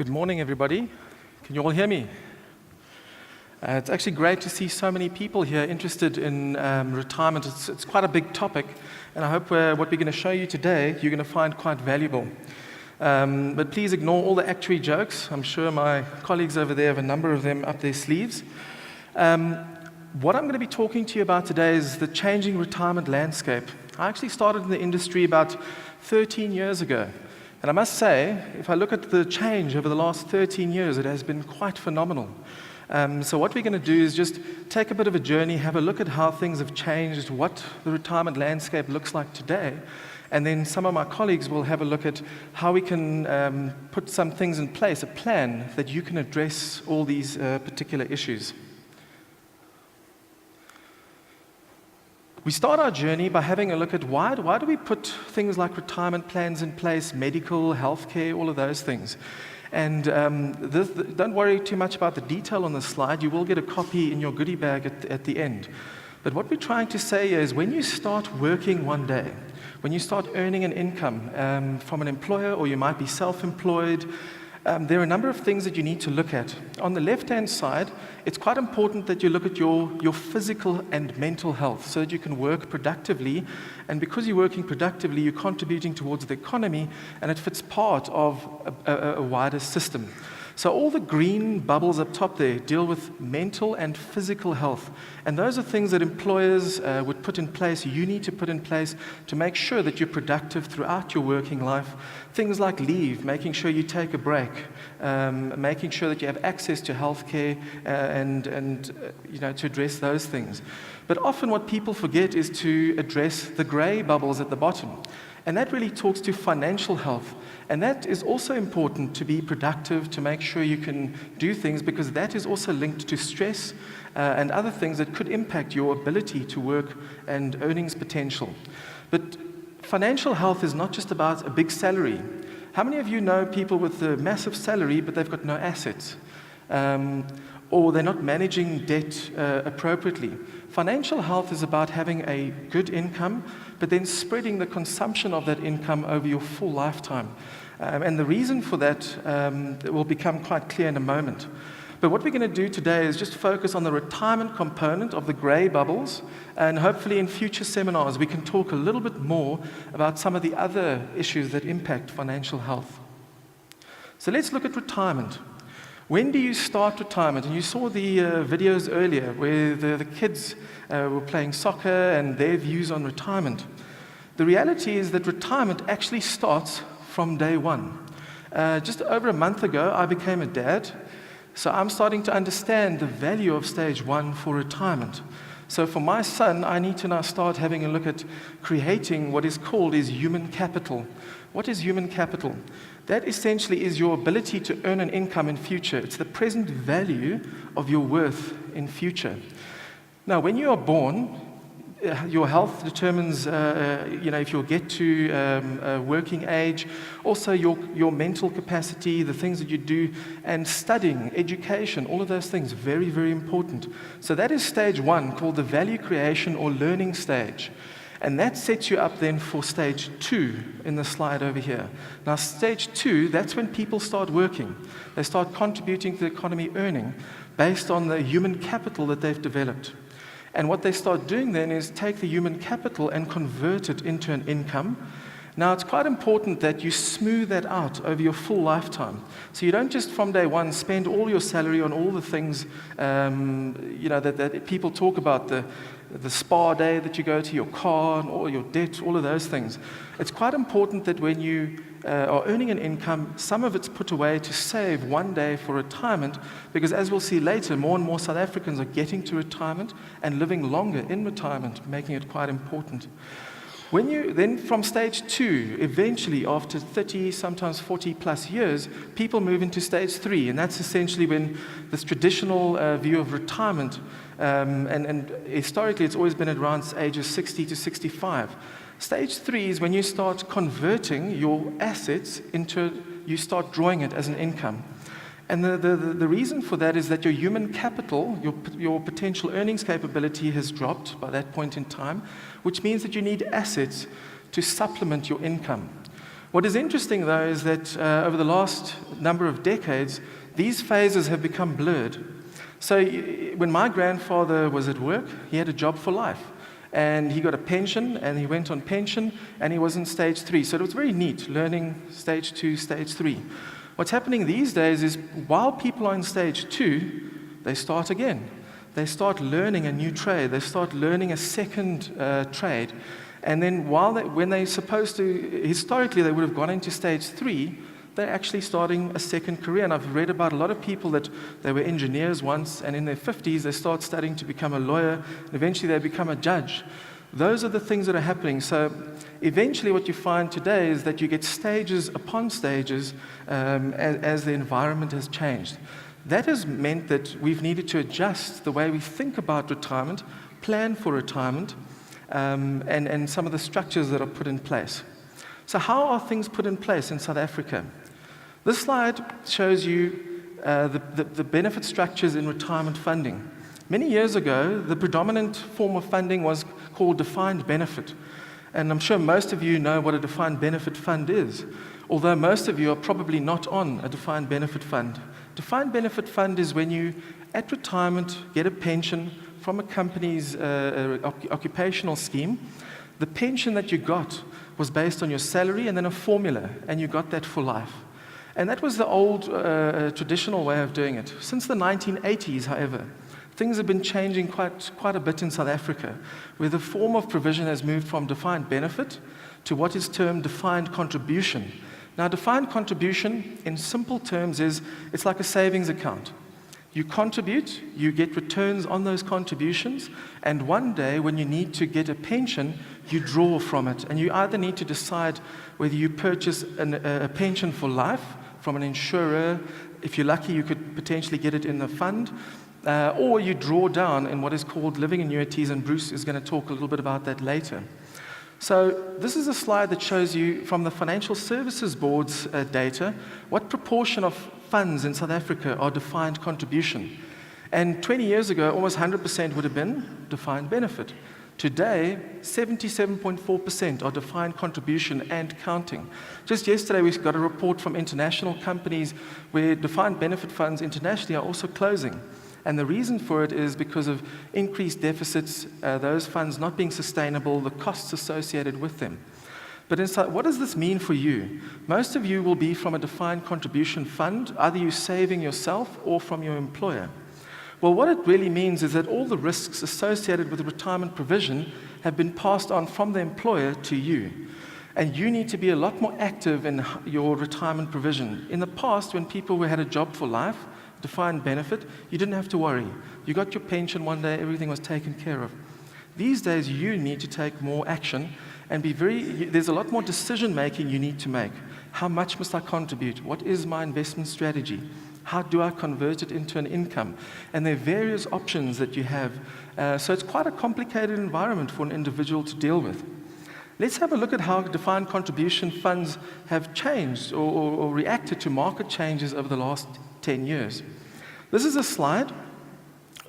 Good morning, everybody. Can you all hear me? It's actually great to see so many people here interested in retirement. It's quite a big topic, and I hope what we're going to show you today, you're going to find quite valuable. But please ignore all the actuary jokes. I'm sure my colleagues over there have a number of them up their sleeves. What I'm going to be talking to you about today is the changing retirement landscape. I actually started in the industry about 13 years ago. And I must say, if I look at the change over the last 13 years, it has been quite phenomenal. So what we're going to do is just take a bit of a journey, have a look at how things have changed, what the retirement landscape looks like today, and then some of my colleagues will have a look at how we can put some things in place, a plan that you can address all these particular issues. We start our journey by having a look at why do we put things like retirement plans in place, medical, healthcare, all of those things. And don't worry too much about the detail on the slide. You will get a copy in your goodie bag at the end. But what we're trying to say is when you start working one day, when you start earning an income from an employer, or you might be self-employed, there are a number of things that you need to look at. On the left-hand side, it's quite important that you look at your physical and mental health so that you can work productively. And because you're working productively, you're contributing towards the economy, and it fits part of a wider system. So all the green bubbles up top there deal with mental and physical health. And those are things that employers would put in place, you need to put in place to make sure that you're productive throughout your working life. Things like leave, making sure you take a break, making sure that you have access to healthcare and to address those things. But often what people forget is to address the gray bubbles at the bottom. And that really talks to financial health. And that is also important to be productive, to make sure you can do things, because that is also linked to stress and other things that could impact your ability to work and earnings potential. But financial health is not just about a big salary. How many of you know people with a massive salary, but they've got no assets? Or they're not managing debt appropriately. Financial health is about having a good income, but then spreading the consumption of that income over your full lifetime. And the reason for that will become quite clear in a moment. But what we're going to do today is just focus on the retirement component of the grey bubbles, and hopefully in future seminars we can talk a little bit more about some of the other issues that impact financial health. So let's look at retirement. When do you start retirement? And you saw the videos earlier where the kids were playing soccer and their views on retirement. The reality is that retirement actually starts from day one. Just over a month ago, I became a dad, so I'm starting to understand the value of stage one for retirement. So for my son, I need to now start having a look at creating what is called human capital. What is human capital? That essentially is your ability to earn an income in future. It's the present value of your worth in future. Now, when you are born, your health determines, if you'll get to working age, also your mental capacity, the things that you do, and studying, education, all of those things, very, very important. So that is stage one, called the value creation or learning stage. And that sets you up then for stage two in the slide over here. Now, stage two, that's when people start working. They start contributing to the economy, earning, based on the human capital that they've developed. And what they start doing then is take the human capital and convert it into an income. Now, it's quite important that you smooth that out over your full lifetime. So you don't just from day one spend all your salary on all the things that people talk about, the spa day that you go to, your car, and all your debt, all of those things. It's quite important that when you are earning an income, some of it's put away to save one day for retirement, because as we'll see later, more and more South Africans are getting to retirement and living longer in retirement, making it quite important. When you then from stage two, eventually after 30, sometimes 40 plus years, people move into stage three, and that's essentially when this traditional view of retirement, and historically it's always been at around ages 60 to 65. Stage three is when you start converting your assets you start drawing it as an income. And the reason for that is that your human capital, your potential earnings capability has dropped by that point in time, which means that you need assets to supplement your income. What is interesting, though, is that over the last number of decades, these phases have become blurred. So when my grandfather was at work, he had a job for life. And he got a pension, and he went on pension, and he was in stage 3. So it was very neat, learning stage 2, stage 3. What's happening these days is while people are in stage 2, they start again. They start learning a new trade. They start learning a second trade. And then when they're supposed to, historically they would have gone into stage 3, they're actually starting a second career. And I've read about a lot of people that they were engineers once, and in their 50s they start studying to become a lawyer, and eventually they become a judge. Those are the things that are happening. So eventually what you find today is that you get stages upon stages as the environment has changed. That has meant that we've needed to adjust the way we think about retirement, plan for retirement, and some of the structures that are put in place. So how are things put in place in South Africa? This slide shows you the benefit structures in retirement funding. Many years ago, the predominant form of funding was called defined benefit. And I'm sure most of you know what a defined benefit fund is, although most of you are probably not on a defined benefit fund. Defined benefit fund is when you, at retirement, get a pension from a company's occupational scheme. The pension that you got was based on your salary and then a formula, and you got that for life. And that was the old traditional way of doing it. Since the 1980s, however, things have been changing quite a bit in South Africa, where the form of provision has moved from defined benefit to what is termed defined contribution. Now, defined contribution, in simple terms, it's like a savings account. You contribute, you get returns on those contributions, and one day when you need to get a pension, you draw from it. And you either need to decide whether you purchase a pension for life from an insurer. If you're lucky, you could potentially get it in a fund, or you draw down in what is called living annuities, and Bruce is going to talk a little bit about that later. So this is a slide that shows you from the Financial Services Board's data what proportion of funds in South Africa are defined contribution. And 20 years ago, almost 100% would have been defined benefit. Today, 77.4% are defined contribution and counting. Just yesterday, we got a report from international companies where defined benefit funds internationally are also closing. And the reason for it is because of increased deficits, those funds not being sustainable, the costs associated with them. But what does this mean for you? Most of you will be from a defined contribution fund, either you saving yourself or from your employer. Well, what it really means is that all the risks associated with retirement provision have been passed on from the employer to you. And you need to be a lot more active in your retirement provision. In the past, when people had a job for life, defined benefit, you didn't have to worry. You got your pension one day, everything was taken care of. These days, you need to take more action and there's a lot more decision making you need to make. How much must I contribute? What is my investment strategy? How do I convert it into an income? And there are various options that you have. So it's quite a complicated environment for an individual to deal with. Let's have a look at how defined contribution funds have changed or reacted to market changes over the last 10 years. This is a slide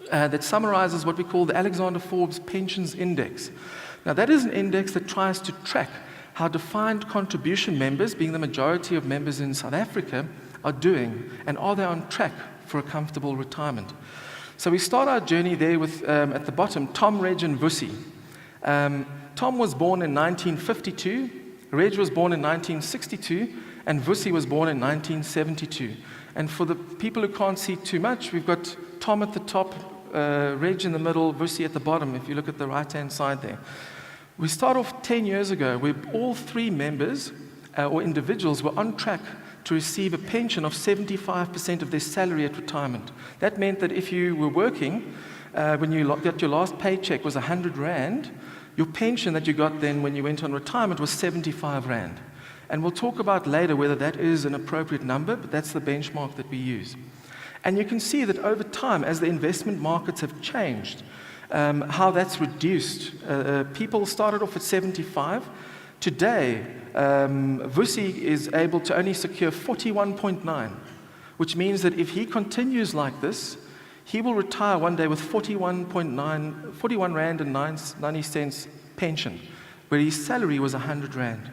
that summarizes what we call the Alexander Forbes Pensions Index. Now, that is an index that tries to track how defined contribution members, being the majority of members in South Africa, are doing, and are they on track for a comfortable retirement. So we start our journey there with, at the bottom, Tom, Reg, and Vusi. Tom was born in 1952, Reg was born in 1962, and Vusi was born in 1972. And for the people who can't see too much, we've got Tom at the top, Reg in the middle, Vusi at the bottom, if you look at the right-hand side there. We start off 10 years ago where all three members or individuals were on track to receive a pension of 75% of their salary at retirement. That meant that if you were working, when you got your last paycheck was 100 Rand, your pension that you got then when you went on retirement was 75 Rand. And we'll talk about later whether that is an appropriate number, but that's the benchmark that we use. And you can see that over time, as the investment markets have changed, how that's reduced. People started off at 75. Today, Vusi is able to only secure 41.9, which means that if he continues like this, he will retire one day with 41 Rand and 90 cents pension, where his salary was 100 Rand.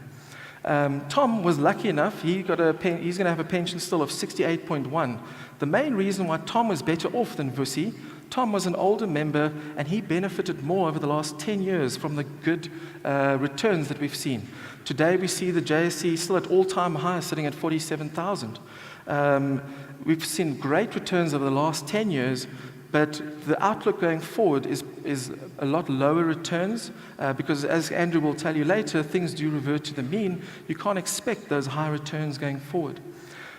Tom was lucky enough, he's going to have a pension still of 68.1. The main reason why Tom was better off than Vusi, Tom was an older member and he benefited more over the last 10 years from the good returns that we've seen. Today we see the JSE still at all-time high, sitting at 47,000. We've seen great returns over the last 10 years, but the outlook going forward is a lot lower returns because, as Andrew will tell you later, things do revert to the mean. You can't expect those high returns going forward.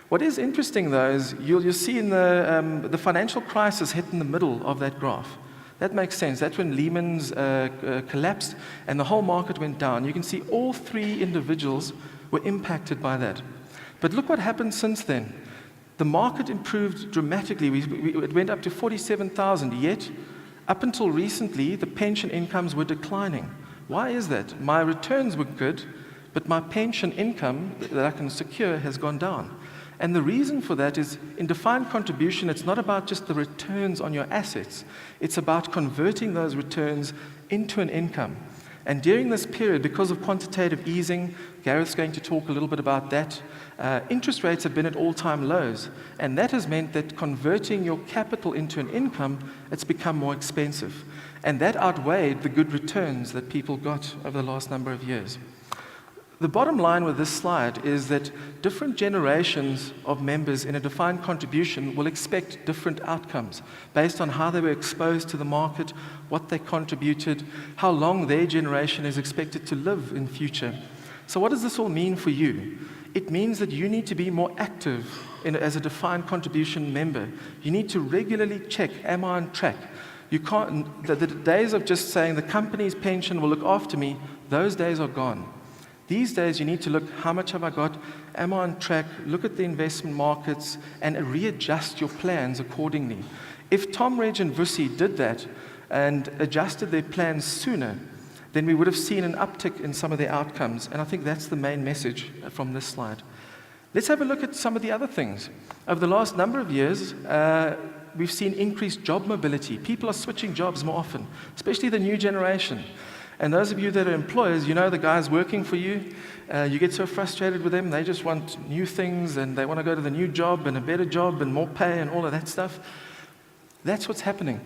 What is interesting, though, is you'll see in the financial crisis hit in the middle of that graph. That makes sense. That's when Lehman's collapsed and the whole market went down. You can see all three individuals were impacted by that. But look what happened since then. The market improved dramatically. It went up to 47,000, yet up until recently, the pension incomes were declining. Why is that? My returns were good, but my pension income that I can secure has gone down. And the reason for that is, in defined contribution, it's not about just the returns on your assets. It's about converting those returns into an income. And during this period, because of quantitative easing, Gareth's going to talk a little bit about that, interest rates have been at all-time lows. And that has meant that converting your capital into an income, it's become more expensive. And that outweighed the good returns that people got over the last number of years. The bottom line with this slide is that different generations of members in a defined contribution will expect different outcomes based on how they were exposed to the market, what they contributed, how long their generation is expected to live in future. So what does this all mean for you? It means that you need to be more active as a defined contribution member. You need to regularly check, am I on track? You can't, the days of just saying the company's pension will look after me, those days are gone. These days, you need to look, how much have I got? Am I on track? Look at the investment markets and readjust your plans accordingly. If Tom, Reg, and Vusi did that and adjusted their plans sooner, then we would have seen an uptick in some of their outcomes. And I think that's the main message from this slide. Let's have a look at some of the other things. Over the last number of years, we've seen increased job mobility. People are switching jobs more often, especially the new generation. And those of you that are employers, you know the guys working for you, you get so frustrated with them, they just want new things and they want to go to the new job and a better job and more pay and all of that stuff. That's what's happening.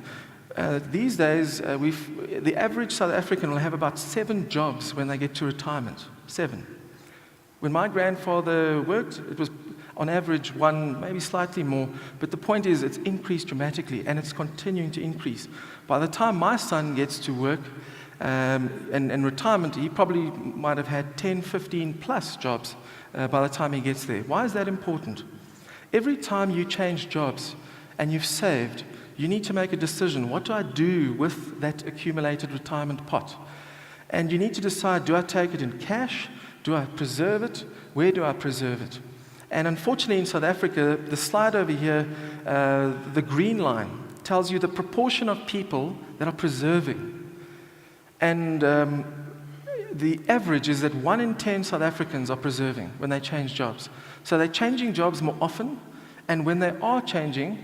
These days, the average South African will have about 7 jobs when they get to retirement. 7. When my grandfather worked, it was on average 1, maybe slightly more, but the point is it's increased dramatically and it's continuing to increase. By the time my son gets to work, and retirement, he probably might have had 10, 15 plus jobs by the time he gets there. Why is that important? Every time you change jobs and you've saved, you need to make a decision. What do I do with that accumulated retirement pot? And you need to decide, do I take it in cash? Do I preserve it? Where do I preserve it? And unfortunately in South Africa, the slide over here, the green line, tells you the proportion of people that are preserving. And the average is that 1 in 10 South Africans are preserving when they change jobs. So they're changing jobs more often, and when they are changing,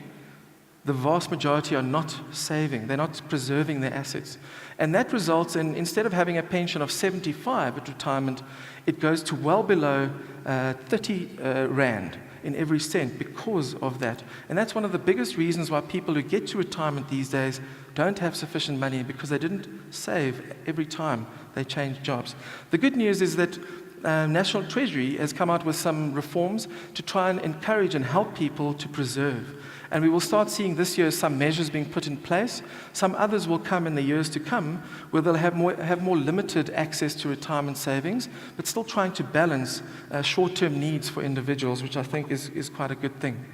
the vast majority are not saving. They're not preserving their assets. And that results in, instead of having a pension of 75 at retirement, it goes to well below 30 Rand in every cent because of that. And that's one of the biggest reasons why people who get to retirement these days don't have sufficient money, because they didn't save every time they change jobs. The good news is that National Treasury has come out with some reforms to try and encourage and help people to preserve. And we will start seeing this year some measures being put in place. Some others will come in the years to come, where they'll have more limited access to retirement savings, but still trying to balance short-term needs for individuals, which I think is quite a good thing.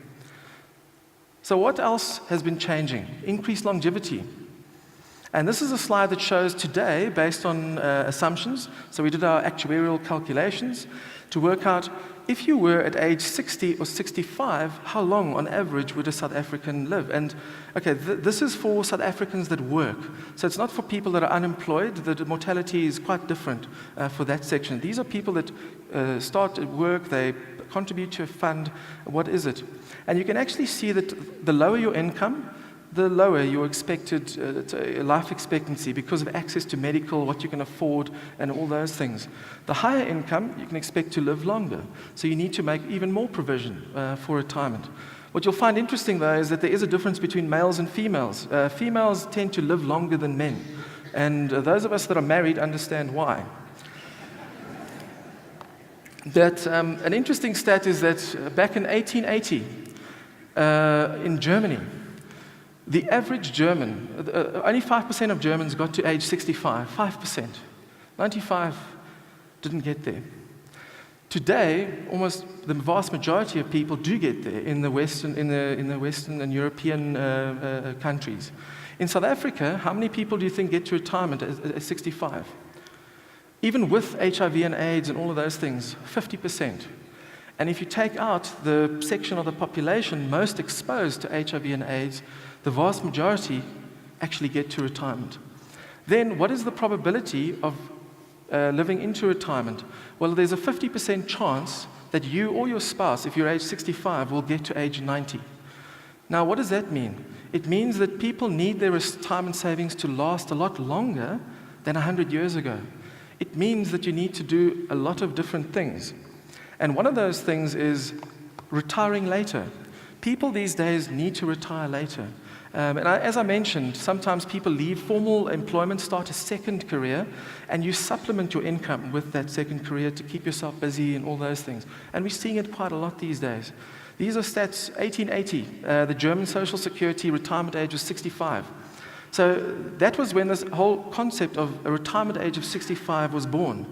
So what else has been changing? Increased longevity. And this is a slide that shows today, based on assumptions. So we did our actuarial calculations to work out, if you were at age 60 or 65, how long on average would a South African live? And okay, this is for South Africans that work. So it's not for people that are unemployed. The mortality is quite different for that section. These are people that start at work, they contribute to a fund. What is it? And you can actually see that the lower your income, the lower your expected life expectancy because of access to medical, what you can afford, and all those things. The higher income, you can expect to live longer. So you need to make even more provision for retirement. What you'll find interesting, though, is that there is a difference between males and females. Females tend to live longer than men. And those of us that are married understand why. That an interesting stat is that back in 1880, in Germany, the average German, only 5% of Germans got to age 65. 5%. 95 didn't get there. Today, almost the vast majority of people do get there in the Western and European countries. In South Africa, how many people do you think get to retirement at 65? Even with HIV and AIDS and all of those things, 50%. And if you take out the section of the population most exposed to HIV and AIDS, the vast majority actually get to retirement. Then what is the probability of living into retirement? Well, there's a 50% chance that you or your spouse, if you're age 65, will get to age 90. Now, what does that mean? It means that people need their retirement savings to last a lot longer than 100 years ago. It means that you need to do a lot of different things. And one of those things is retiring later. People these days need to retire later. As I mentioned, sometimes people leave formal employment, start a second career, and you supplement your income with that second career to keep yourself busy and all those things. And we're seeing it quite a lot these days. These are stats, 1880, the German Social Security retirement age was 65. So that was when this whole concept of a retirement age of 65 was born,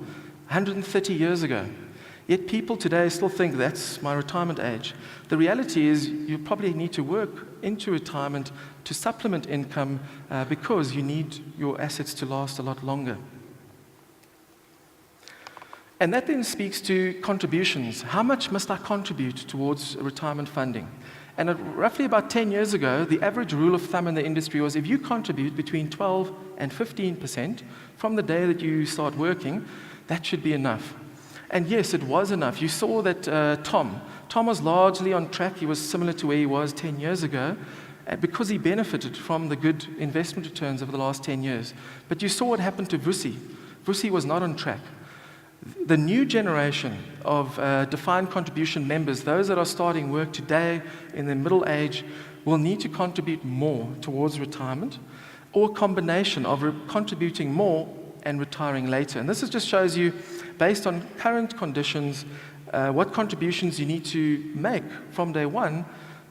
130 years ago. Yet people today still think that's my retirement age. The reality is you probably need to work into retirement to supplement income because you need your assets to last a lot longer. And that then speaks to contributions. How much must I contribute towards retirement funding? And roughly about 10 years ago, the average rule of thumb in the industry was if you contribute between 12 and 15% from the day that you start working, that should be enough. And yes, it was enough. You saw that Tom was largely on track. He was similar to where he was 10 years ago because he benefited from the good investment returns over the last 10 years. But you saw what happened to Vusi. Vusi was not on track. The new generation of defined contribution members, those that are starting work today in their middle age, will need to contribute more towards retirement, or a combination of contributing more and retiring later. And this just shows you, based on current conditions, what contributions you need to make from day one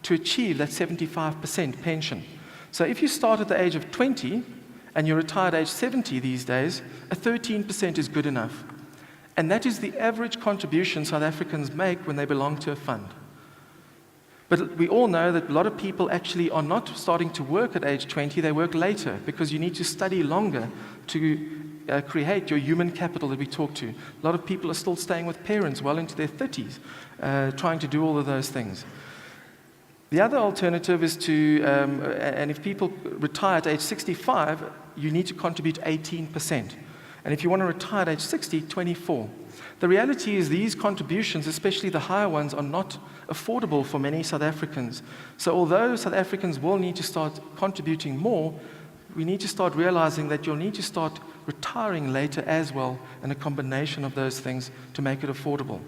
to achieve that 75% pension. So if you start at the age of 20 and you're retired at age 70 these days, a 13% is good enough. And that is the average contribution South Africans make when they belong to a fund. But we all know that a lot of people actually are not starting to work at age 20, they work later because you need to study longer to create your human capital that we talk to. A lot of people are still staying with parents well into their 30s, trying to do all of those things. The other alternative is to, and if people retire at age 65, you need to contribute 18%. And if you want to retire at age 60, 24. The reality is these contributions, especially the higher ones, are not affordable for many South Africans. So although South Africans will need to start contributing more, we need to start realizing that you'll need to start retiring later as well, and a combination of those things to make it affordable.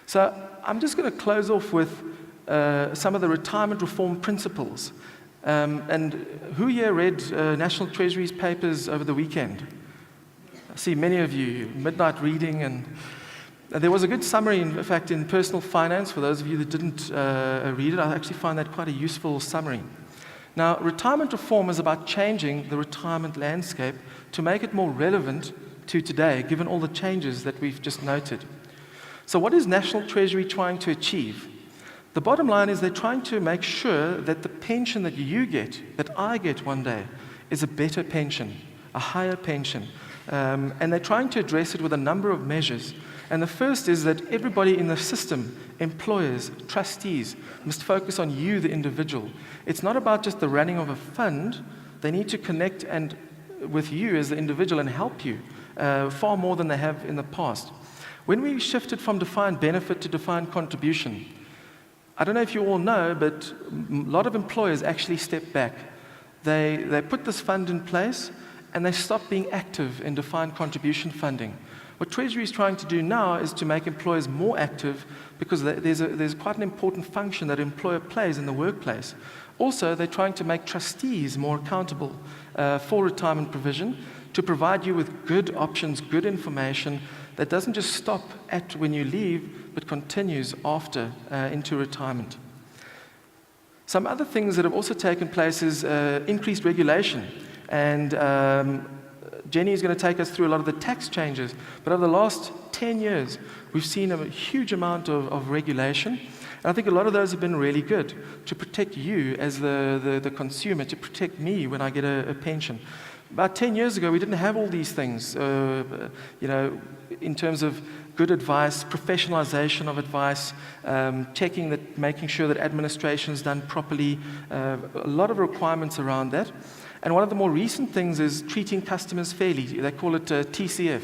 So I'm just going to close off with some of the retirement reform principles. And who here read National Treasury's papers over the weekend? I see many of you, midnight reading, and there was a good summary, in fact, in Personal Finance. For those of you that didn't read it, I actually find that quite a useful summary. Now, retirement reform is about changing the retirement landscape to make it more relevant to today, given all the changes that we've just noted. So what is National Treasury trying to achieve? The bottom line is they're trying to make sure that the pension that you get, that I get one day, is a better pension, a higher pension. And they're trying to address it with a number of measures. And the first is that everybody in the system, employers, trustees, must focus on you, the individual. It's not about just the running of a fund. They need to connect with you as the individual and help you far more than they have in the past. When we shifted from defined benefit to defined contribution, I don't know if you all know, but a lot of employers actually step back. They put this fund in place and they stop being active in defined contribution funding. What Treasury is trying to do now is to make employers more active, because there's quite an important function that an employer plays in the workplace. Also, they're trying to make trustees more accountable for retirement provision, to provide you with good options, good information that doesn't just stop at when you leave, but continues after into retirement. Some other things that have also taken place is increased regulation. And Jenny is going to take us through a lot of the tax changes. But over the last 10 years, we've seen a huge amount of regulation. And I think a lot of those have been really good to protect you as the consumer, to protect me when I get a pension. About 10 years ago, we didn't have all these things, in terms of good advice, professionalization of advice, making sure that administration is done properly, a lot of requirements around that. And one of the more recent things is treating customers fairly. They call it TCF.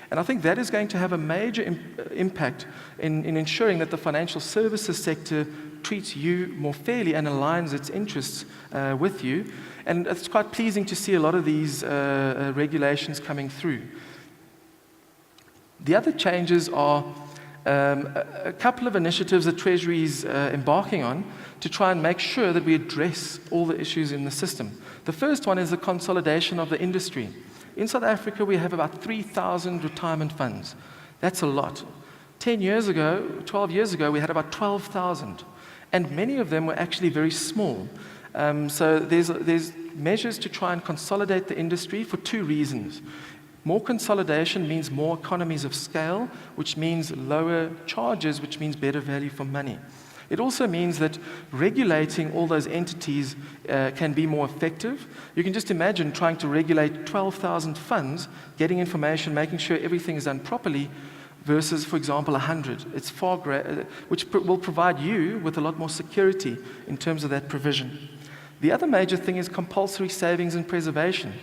And I think that is going to have a major impact in ensuring that the financial services sector treats you more fairly and aligns its interests with you. And it's quite pleasing to see a lot of these regulations coming through. The other changes are a couple of initiatives that Treasury is embarking on to try and make sure that we address all the issues in the system. The first one is the consolidation of the industry. In South Africa, we have about 3,000 retirement funds. That's a lot. 12 years ago, we had about 12,000. And many of them were actually very small. So there's measures to try and consolidate the industry for two reasons. More consolidation means more economies of scale, which means lower charges, which means better value for money. It also means that regulating all those entities can be more effective. You can just imagine trying to regulate 12,000 funds, getting information, making sure everything is done properly, versus, for example, 100. It's far greater, which will provide you with a lot more security in terms of that provision. The other major thing is compulsory savings and preservation.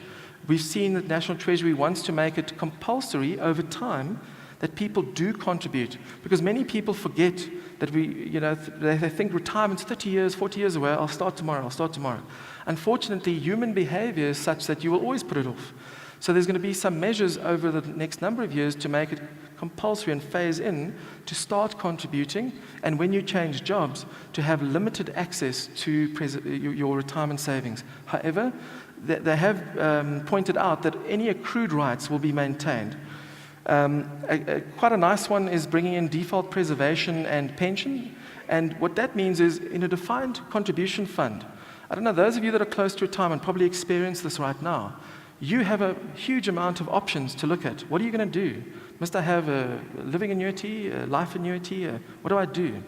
We've seen that National Treasury wants to make it compulsory over time that people do contribute, because many people forget that they think retirement's 30 years, 40 years away, I'll start tomorrow. Unfortunately, human behavior is such that you will always put it off. So there's going to be some measures over the next number of years to make it compulsory and phase in to start contributing, and when you change jobs, to have limited access to your retirement savings. However, they have pointed out that any accrued rights will be maintained. Quite a nice one is bringing in default preservation and pension. And what that means is, in a defined contribution fund, I don't know, those of you that are close to retirement probably experience this right now. You have a huge amount of options to look at. What are you going to do? Must I have a living annuity, a life annuity? What do I do?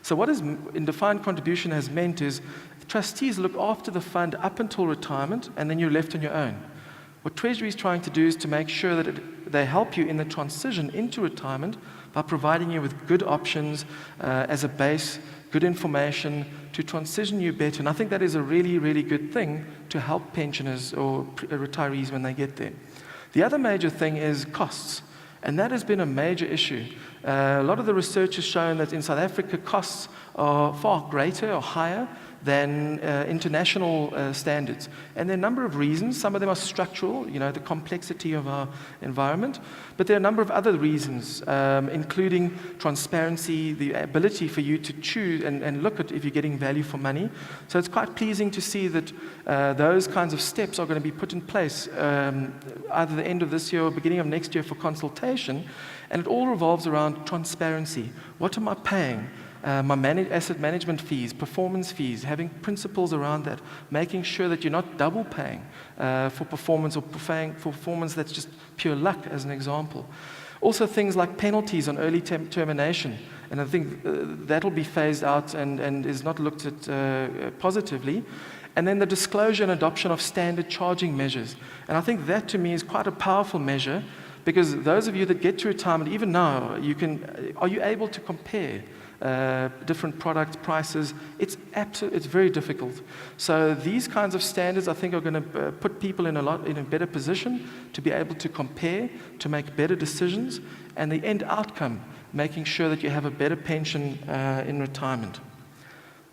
So what is in defined contribution has meant is trustees look after the fund up until retirement, and then you're left on your own. What Treasury is trying to do is to make sure that they help you in the transition into retirement by providing you with good options as a base, good information to transition you better. And I think that is a really, really good thing to help pensioners or retirees when they get there. The other major thing is costs, and that has been a major issue. A lot of the research has shown that in South Africa, costs are far greater or higher than international standards. And there are a number of reasons. Some of them are structural, the complexity of our environment. But there are a number of other reasons, including transparency, the ability for you to choose and look at if you're getting value for money. So it's quite pleasing to see that those kinds of steps are going to be put in place either the end of this year or beginning of next year for consultation. And it all revolves around transparency. What am I paying? My asset management fees, performance fees, having principles around that, making sure that you're not double paying for performance or paying for performance that's just pure luck, as an example. Also things like penalties on early termination, and I think that'll be phased out and is not looked at positively. And then the disclosure and adoption of standard charging measures. And I think that to me is quite a powerful measure, because those of you that get to retirement, even now, are you able to compare different product prices? It's very difficult. So these kinds of standards, I think, are going to put people in a better position to be able to compare, to make better decisions, and the end outcome, making sure that you have a better pension in retirement.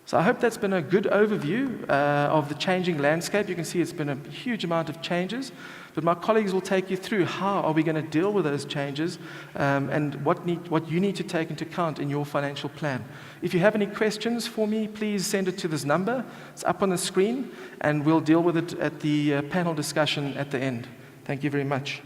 So I hope that's been a good overview of the changing landscape. You can see it's been a huge amount of changes, but my colleagues will take you through how are we going to deal with those changes and what you need to take into account in your financial plan. If you have any questions for me, please send it to this number. It's up on the screen, and we'll deal with it at the panel discussion at the end. Thank you very much.